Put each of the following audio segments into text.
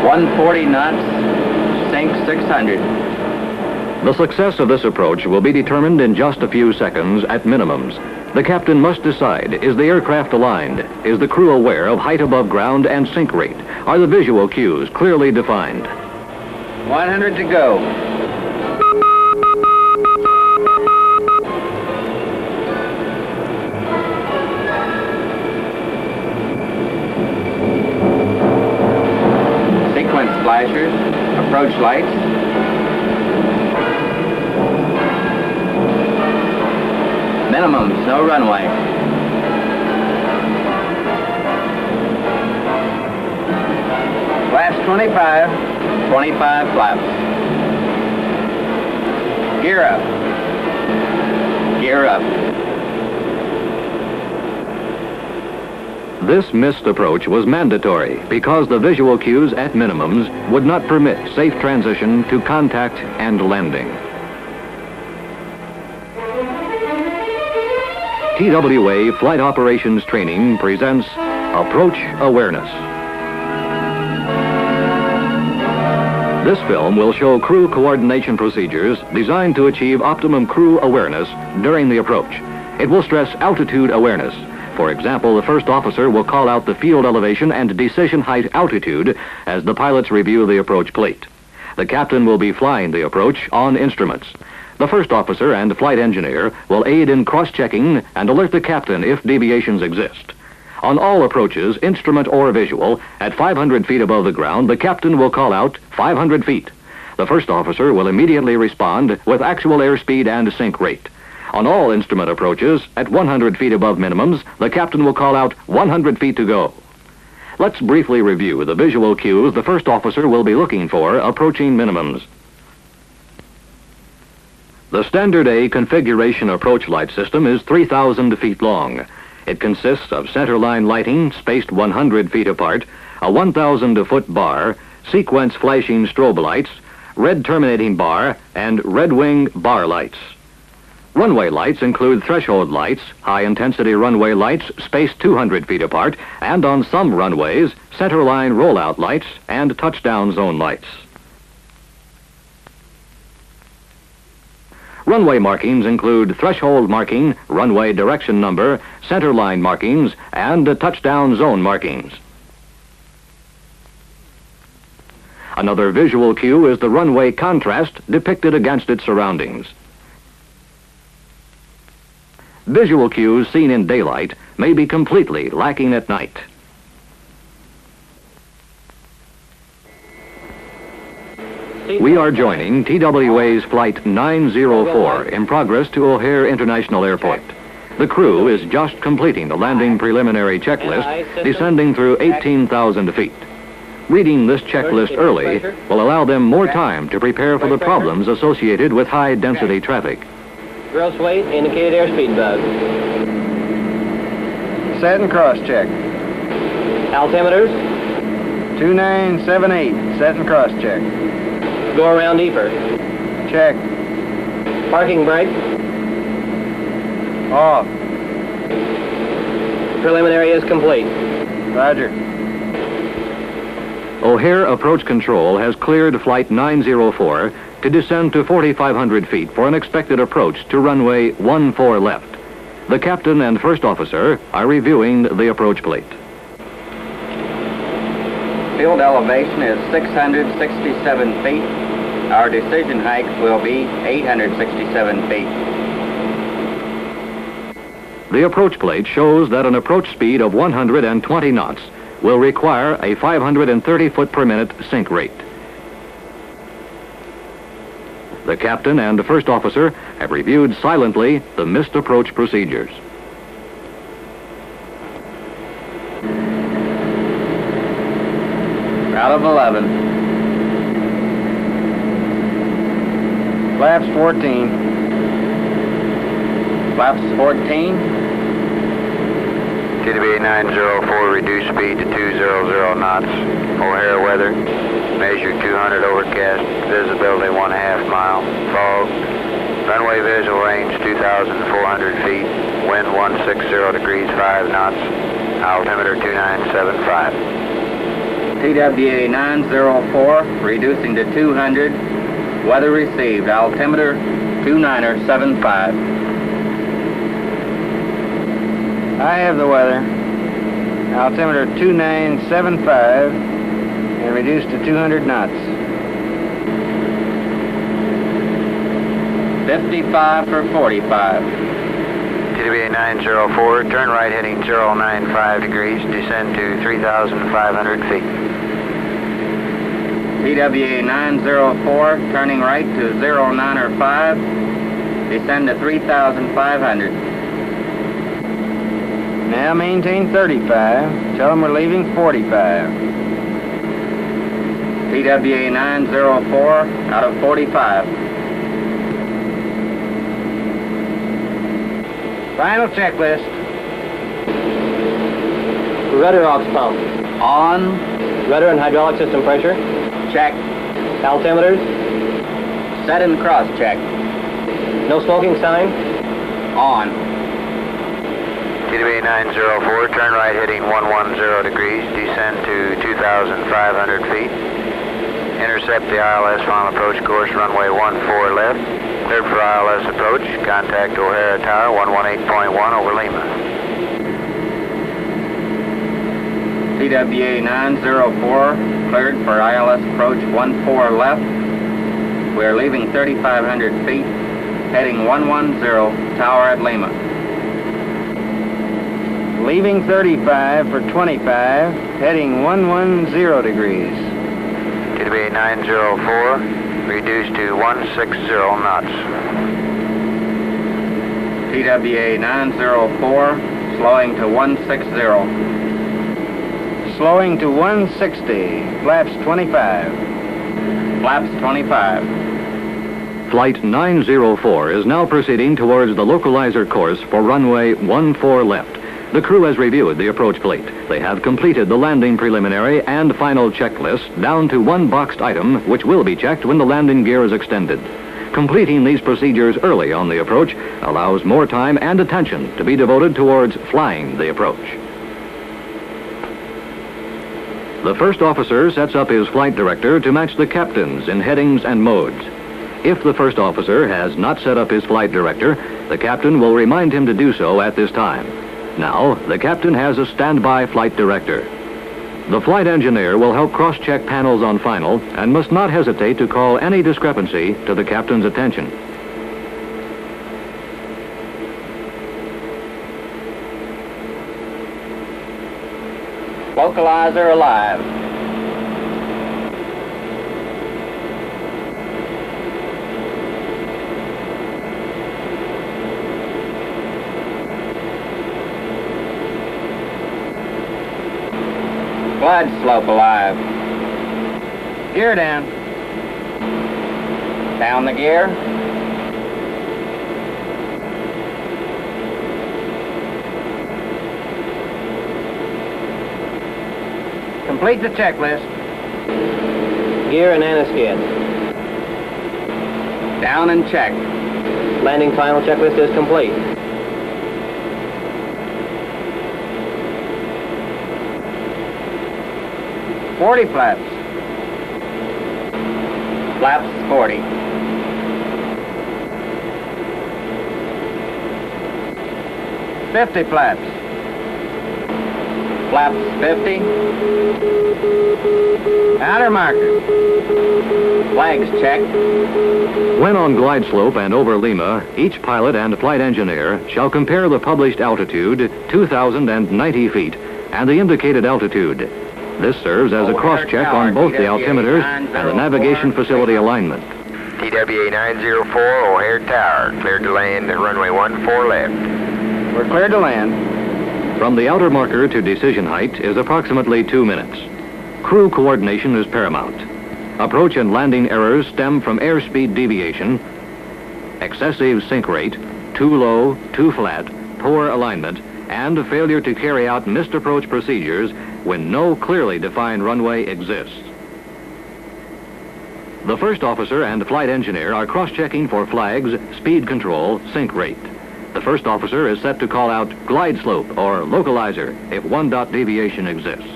140 knots, sink 600. The success of this approach will be determined in just a few seconds at minimums. The captain must decide, is the aircraft aligned? Is the crew aware of height above ground and sink rate? Are the visual cues clearly defined? 100 to go. Sequence flashers, approach lights. Minimums, no runway. Flaps 25, 25 flaps. Gear up. Gear up. This missed approach was mandatory because the visual cues at minimums would not permit safe transition to contact and landing. TWA Flight Operations Training presents Approach Awareness. This film will show crew coordination procedures designed to achieve optimum crew awareness during the approach. It will stress altitude awareness. For example, the first officer will call out the field elevation and decision height altitude as the pilots review the approach plate. The captain will be flying the approach on instruments. The first officer and flight engineer will aid in cross-checking and alert the captain if deviations exist. On all approaches, instrument or visual, at 500 feet above the ground, the captain will call out 500 feet. The first officer will immediately respond with actual airspeed and sink rate. On all instrument approaches, at 100 feet above minimums, the captain will call out 100 feet to go. Let's briefly review the visual cues the first officer will be looking for approaching minimums. The Standard A configuration approach light system is 3,000 feet long. It consists of centerline lighting spaced 100 feet apart, a 1,000-foot bar, sequence flashing strobe lights, red terminating bar, and red wing bar lights. Runway lights include threshold lights, high-intensity runway lights spaced 200 feet apart, and on some runways, centerline rollout lights and touchdown zone lights. Runway markings include threshold marking, runway direction number, centerline markings, and touchdown zone markings. Another visual cue is the runway contrast depicted against its surroundings. Visual cues seen in daylight may be completely lacking at night. We are joining TWA's Flight 904 in progress to O'Hare International Airport. The crew is just completing the landing preliminary checklist, descending through 18,000 feet. Reading this checklist early will allow them more time to prepare for the problems associated with high-density traffic. Gross weight, indicated airspeed bug. Set and cross-check. Altimeters. 2978, set and cross-check. Go around deeper. Check. Parking brake. Off. Preliminary is complete. Roger. O'Hare Approach Control has cleared Flight 904 to descend to 4,500 feet for an expected approach to runway 14 left. The captain and first officer are reviewing the approach plate. Field elevation is 667 feet. Our decision height will be 867 feet. The approach plate shows that an approach speed of 120 knots will require a 530 foot per minute sink rate. The captain and the first officer have reviewed silently the missed approach procedures. Out of 11. Flaps 14. Flaps 14. TWA 904, reduced speed to 200 knots. O'Hare weather. Measure 200 overcast. Visibility 1.5 mile. Fog. Runway visual range 2,400 feet. Wind 160 degrees 5 knots. Altimeter 2975. TWA 904, reducing to 200. Weather received. Altimeter 2975. I have the weather. Altimeter 2975 and reduced to 200 knots. 55 for 45. TWA 904, turn right heading 095 degrees, descend to 3,500 feet. TWA 904, turning right to 095, descend to 3,500. Now maintain 35. Tell them we're leaving 45. TWA 904, out of 45. Final checklist. Rudder aux pump. On, Rudder and hydraulic system pressure. check, Altimeters. set and cross check. No smoking sign. On. TWA 904, turn right heading 110 degrees, descend to 2,500 feet. Intercept the ILS final approach course, runway 14 left. Cleared for ILS approach, contact O'Hara Tower 118.1 over Lima. TWA 904, cleared for ILS approach 14 left. We're leaving 3,500 feet, heading 110, tower at Lima. Leaving 35 for 25, heading 110 degrees. TWA 904, reduced to 160 knots. TWA 904, slowing to 160. Slowing to 160, flaps 25. Flaps 25. Flight 904 is now proceeding towards the localizer course for runway 14 left. The crew has reviewed the approach plate. They have completed the landing preliminary and final checklist down to one boxed item, which will be checked when the landing gear is extended. Completing these procedures early on the approach allows more time and attention to be devoted towards flying the approach. The first officer sets up his flight director to match the captains in headings and modes. If the first officer has not set up his flight director, the captain will remind him to do so at this time. Now, the captain has a standby flight director. The flight engineer will help cross-check panels on final and must not hesitate to call any discrepancy to the captain's attention. Localizer alive. Glide slope alive. Gear down. Down the gear. Complete the checklist. Gear and anti-skid. Down and check. Landing final checklist is complete. Forty flaps. Flaps 40. $50 flaps. Flaps 50. Outer marker. Flags checked. When on glide slope and over Lima, each pilot and flight engineer shall compare the published altitude, 2,090 feet, and the indicated altitude. This serves as a cross-check on both the altimeters and the navigation facility alignment. TWA 904, O'Hare Tower, cleared to land at runway 14 left. We're cleared to land. From the outer marker to decision height is approximately 2 minutes. Crew coordination is paramount. Approach and landing errors stem from airspeed deviation, excessive sink rate, too low, too flat, poor alignment, and failure to carry out missed approach procedures when no clearly defined runway exists. The first officer and flight engineer are cross-checking for flags, speed control, sink rate. The first officer is set to call out glide slope or localizer if one dot deviation exists.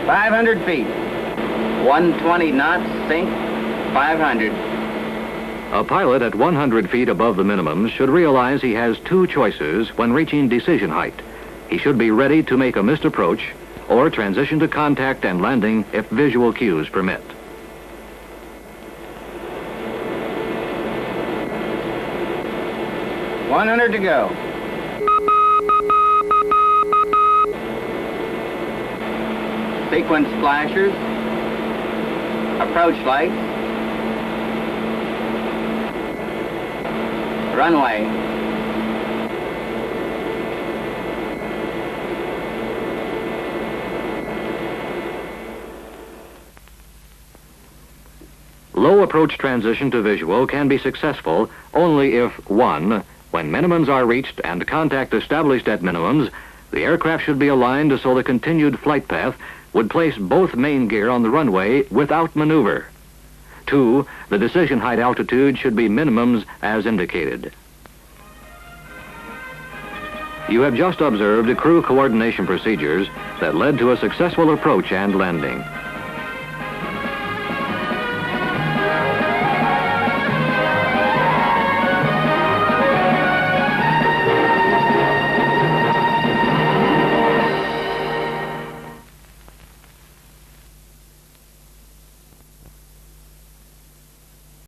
500 feet. 120 knots, sync, 500. A pilot at 100 feet above the minimums should realize he has two choices when reaching decision height. He should be ready to make a missed approach or transition to contact and landing if visual cues permit. $100 to go. Sequence flashers. Approach lights. Runway. Low approach transition to visual can be successful only if, 1, when minimums are reached and contact established at minimums, the aircraft should be aligned so the continued flight path would place both main gear on the runway without maneuver. 2, the decision height altitude should be minimums as indicated. You have just observed crew coordination procedures that led to a successful approach and landing.